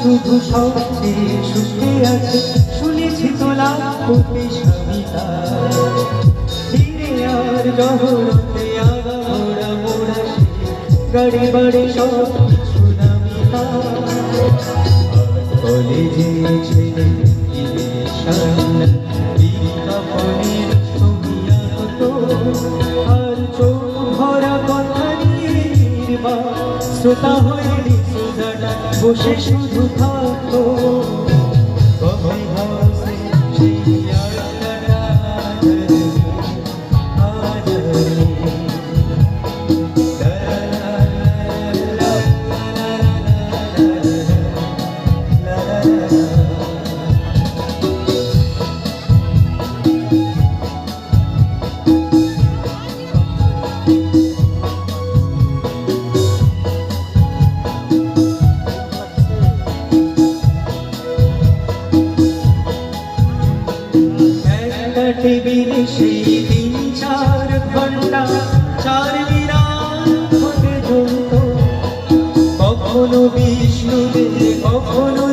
শুধু সবচেয়ে সুখে আছে শুনেছি তোলা কবিতা ধীরে আর গহরতে আগামোড়া মোড়া গাড়ি বাড়ি সব কিছু নামিতা কলেজে ছেলে বিজ্ঞাপনের ছবি আঁকতো আর চোখ ভরা কথা নিয়ে শ্রোতা হয়ে বসে শুধু থাকতো কবে হাসে সেই আড্ডাটা আজ টেবিলে সেই ৩-৪ ঘন্টা চার বিরাট ঘটে জমতো কখনো বিষ্ণুদেব কখনো